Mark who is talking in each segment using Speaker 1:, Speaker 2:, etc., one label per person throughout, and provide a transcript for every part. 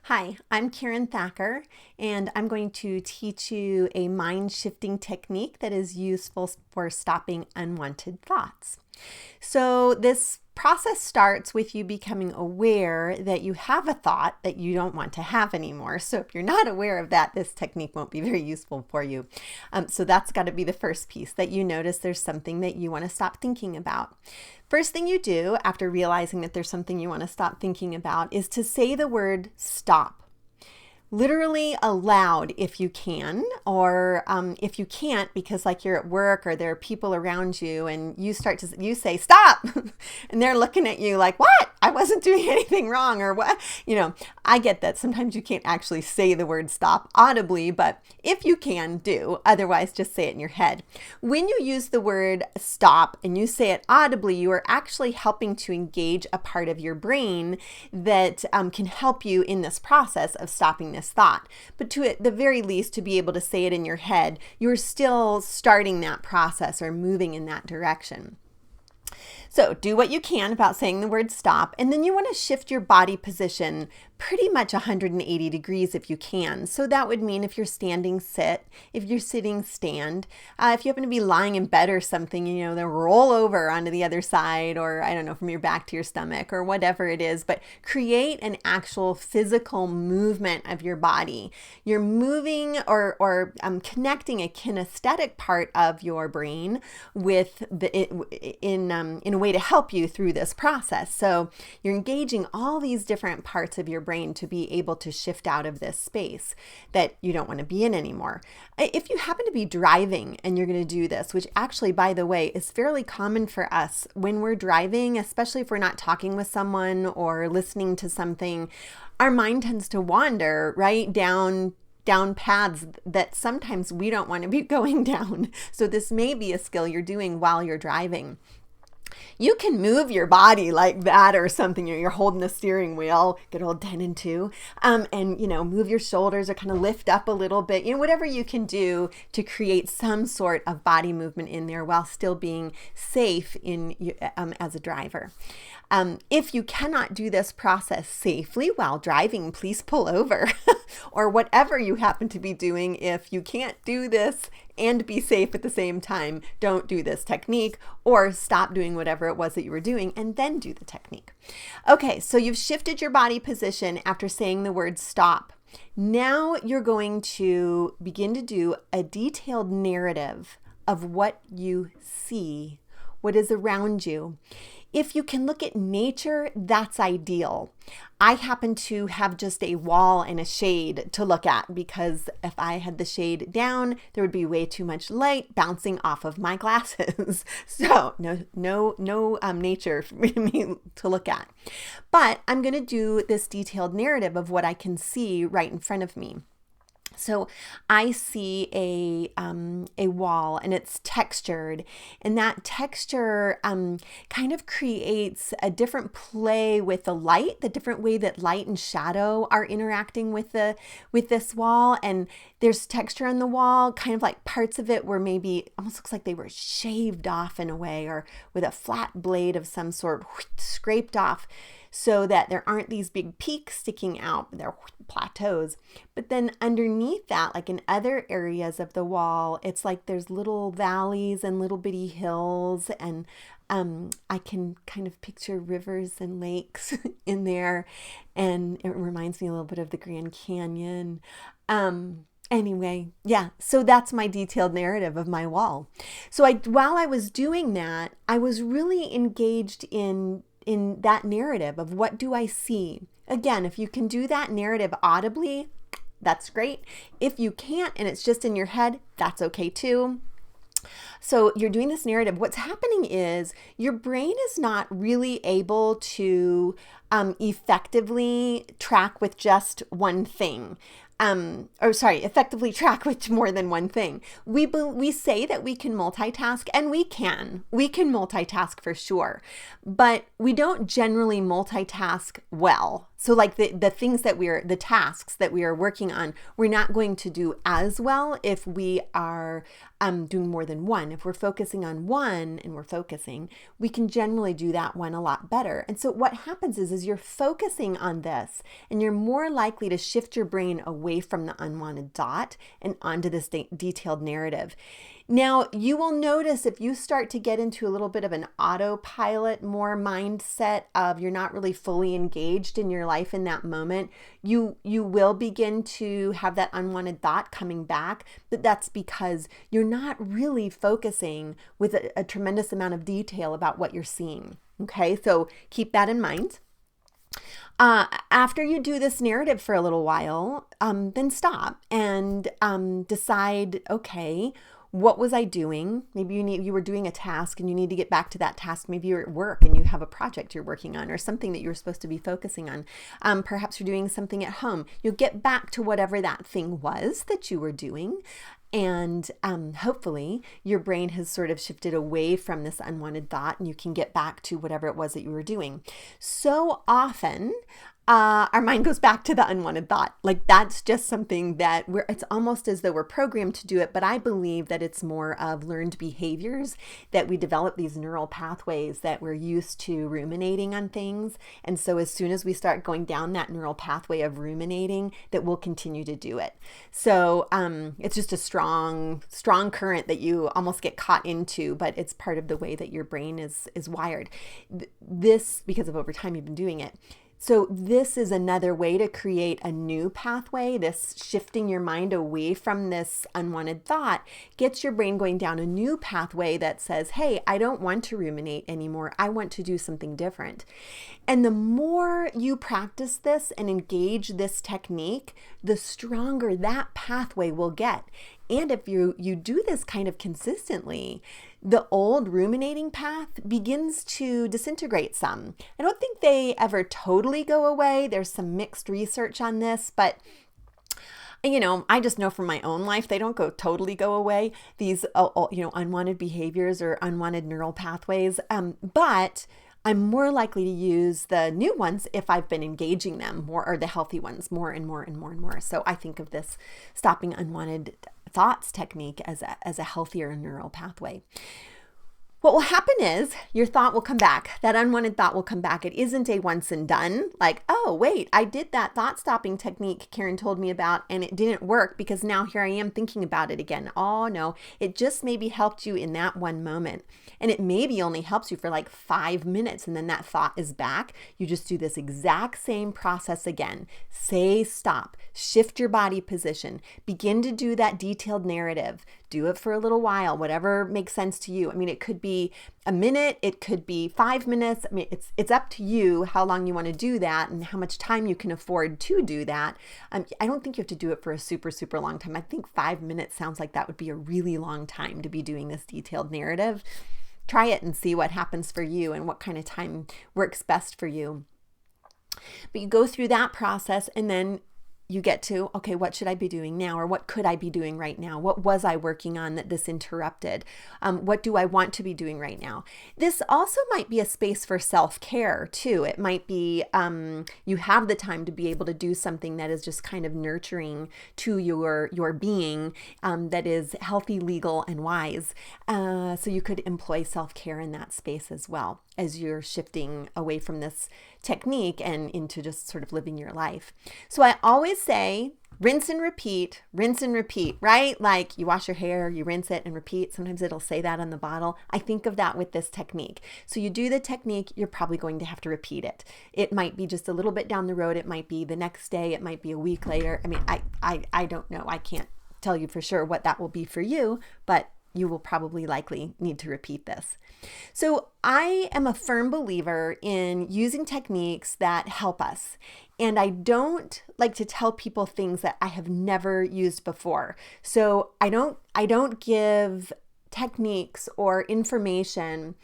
Speaker 1: Hi, I'm Karen Thacker, and I'm going to teach you a mind shifting technique that is useful for stopping unwanted thoughts. So, this process starts with you becoming aware that you have a thought that you don't want to have anymore. So, if you're not aware of that, this technique won't be very useful for you. So, that's got to be the first piece, that you notice there's something that you want to stop thinking about. First thing you do after realizing that there's something you want to stop thinking about is to say the word stop. Literally aloud if you can, or if you can't because like you're at work or there are people around you and you say stop and they're looking at you like, what? I wasn't doing anything wrong, or what? I get that sometimes you can't actually say the word stop audibly, but if you can, do. Otherwise, just say it in your head. When you use the word stop and you say it audibly, you are actually helping to engage a part of your brain that can help you in this process of stopping this thought. But to at the very least, to be able to say it in your head, you're still starting that process or moving in that direction. So do what you can about saying the word stop, and then you want to shift your body position pretty much 180 degrees if you can. So that would mean if you're standing, sit. If you're sitting, stand. If you happen to be lying in bed or something, then roll over onto the other side, or I don't know, from your back to your stomach or whatever it is, but create an actual physical movement of your body. You're moving or connecting a kinesthetic part of your brain with in a way to help you through this process. So you're engaging all these different parts of your brain to be able to shift out of this space that you don't want to be in anymore. If you happen to be driving and you're going to do this, which actually, by the way, is fairly common for us when we're driving, especially if we're not talking with someone or listening to something, our mind tends to wander right down paths that sometimes we don't want to be going down. So this may be a skill you're doing while you're driving. You can move your body like that or something. You're holding the steering wheel, good old 10 and 2, and move your shoulders or kind of lift up a little bit. Whatever you can do to create some sort of body movement in there while still being safe as a driver. If you cannot do this process safely while driving, please pull over or whatever you happen to be doing. If you can't do this and be safe at the same time, don't do this technique, or stop doing whatever it was that you were doing and then do the technique. Okay, so you've shifted your body position after saying the word stop. Now you're going to begin to do a detailed narrative of what you see, what is around you. If you can look at nature, that's ideal. I happen to have just a wall and a shade to look at because if I had the shade down, there would be way too much light bouncing off of my glasses. So no nature for me to look at. But I'm going to do this detailed narrative of what I can see right in front of me. So I see a wall and it's textured, and that texture kind of creates a different play with the light, the different way that light and shadow are interacting with this wall. And there's texture on the wall, kind of like parts of it where maybe almost looks like they were shaved off in a way, or with a flat blade of some sort scraped off, so that there aren't these big peaks sticking out, they're plateaus. But then underneath that, like in other areas of the wall, it's like there's little valleys and little bitty hills, and I can kind of picture rivers and lakes in there, and it reminds me a little bit of the Grand Canyon. Anyway, yeah, so that's my detailed narrative of my wall. So while I was doing that, I was really engaged in that narrative of what do I see. Again, if you can do that narrative audibly, that's great. If you can't and it's just in your head, that's okay too. So you're doing this narrative. What's happening is your brain is not really able to effectively track with just one thing. Effectively track with more than one thing. We say that we can multitask, and we can multitask for sure, but we don't generally multitask well. So like the tasks that we are working on, we're not going to do as well if we are doing more than one. one, if we're focusing on one and we're focusing, we can generally do that one a lot better. And so what happens is you're focusing on this and you're more likely to shift your brain away from the unwanted thought and onto this detailed narrative. Now, you will notice if you start to get into a little bit of an autopilot, more mindset of you're not really fully engaged in your life in that moment, you will begin to have that unwanted thought coming back, but that's because you're not really focusing with a tremendous amount of detail about what you're seeing. Okay, so keep that in mind. After you do this narrative for a little while, then stop and decide, okay, what was I doing? Maybe you were doing a task and you need to get back to that task. Maybe you're at work and you have a project you're working on or something that you're supposed to be focusing on. Perhaps you're doing something at home. You'll get back to whatever that thing was that you were doing. And hopefully your brain has sort of shifted away from this unwanted thought and you can get back to whatever it was that you were doing. So often, our mind goes back to the unwanted thought. Like that's just something that it's almost as though we're programmed to do it, but I believe that it's more of learned behaviors that we develop these neural pathways that we're used to ruminating on things. And so as soon as we start going down that neural pathway of ruminating, that we'll continue to do it. So it's just a strong current that you almost get caught into, but it's part of the way that your brain is wired. This, because of over time you've been doing it. So this is another way to create a new pathway. This shifting your mind away from this unwanted thought gets your brain going down a new pathway that says, hey, I don't want to ruminate anymore. I want to do something different. And the more you practice this and engage this technique, the stronger that pathway will get. And if you do this kind of consistently, the old ruminating path begins to disintegrate some. I don't think they ever totally go away. There's some mixed research on this, but I just know from my own life, they don't totally go away, these unwanted behaviors or unwanted neural pathways. But I'm more likely to use the new ones if I've been engaging them more, or the healthy ones more and more and more and more. So I think of this stopping unwanted thoughts technique as a healthier neural pathway. What will happen is your thought will come back. That unwanted thought will come back. It isn't a once and done, like, oh, wait, I did that thought stopping technique Karen told me about and it didn't work because now here I am thinking about it again. Oh no, it just maybe helped you in that one moment. And it maybe only helps you for like 5 minutes and then that thought is back. You just do this exact same process again. Say stop, shift your body position, begin to do that detailed narrative. Do it for a little while, whatever makes sense to you. I mean, it could be a minute, it could be 5 minutes. I mean, it's up to you how long you want to do that and how much time you can afford to do that. I don't think you have to do it for a super, super long time. I think 5 minutes sounds like that would be a really long time to be doing this detailed narrative. Try it and see what happens for you and what kind of time works best for you. But you go through that process and then you get to, okay, what should I be doing now? Or what could I be doing right now? What was I working on that this interrupted? What do I want to be doing right now? This also might be a space for self-care too. It might be you have the time to be able to do something that is just kind of nurturing to your being, that is healthy, legal, and wise. So you could employ self-care in that space as well as you're shifting away from this technique and into just sort of living your life. So I always say rinse and repeat, right? Like you wash your hair, you rinse it and repeat. Sometimes it'll say that on the bottle. I think of that with this technique. So you do the technique, you're probably going to have to repeat it. It might be just a little bit down the road. It might be the next day. It might be a week later. I mean, I don't know. I can't tell you for sure what that will be for you, but you will probably likely need to repeat this. So I am a firm believer in using techniques that help us. And I don't like to tell people things that I have never used before. So I don't give techniques or information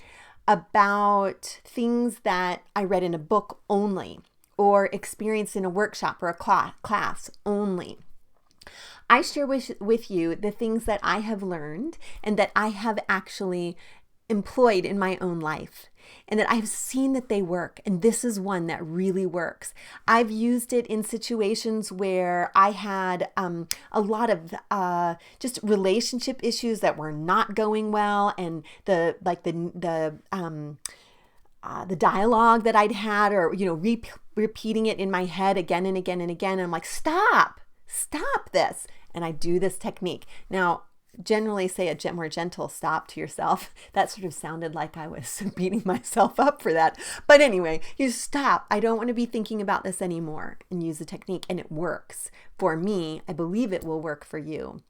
Speaker 1: about things that I read in a book only or experienced in a workshop or a class only. I share with you the things that I have learned and that I have actually employed in my own life and that I've seen that they work. And this is one that really works. I've used it in situations where I had a lot of just relationship issues that were not going well, and the dialogue that I'd had, or repeating it in my head again and again and again. And I'm like, stop this. And I do this technique. Now, generally say a more gentle stop to yourself. That sort of sounded like I was beating myself up for that. But anyway, you stop. I don't want to be thinking about this anymore, and use the technique. And it works for me. I believe it will work for you.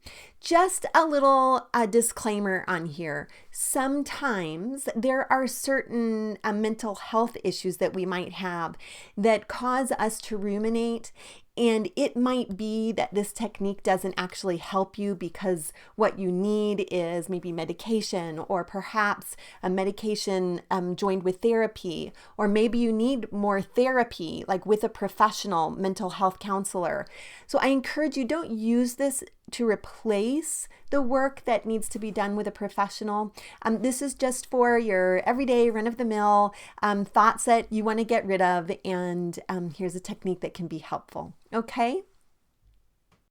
Speaker 1: Just a little disclaimer on here. Sometimes there are certain mental health issues that we might have that cause us to ruminate. And it might be that this technique doesn't actually help you because what you need is maybe medication, or perhaps a medication joined with therapy, or maybe you need more therapy, like with a professional mental health counselor. So I encourage you, don't use this to replace the work that needs to be done with a professional. This is just for your everyday run-of-the-mill thoughts that you want to get rid of, and here's a technique that can be helpful. Okay?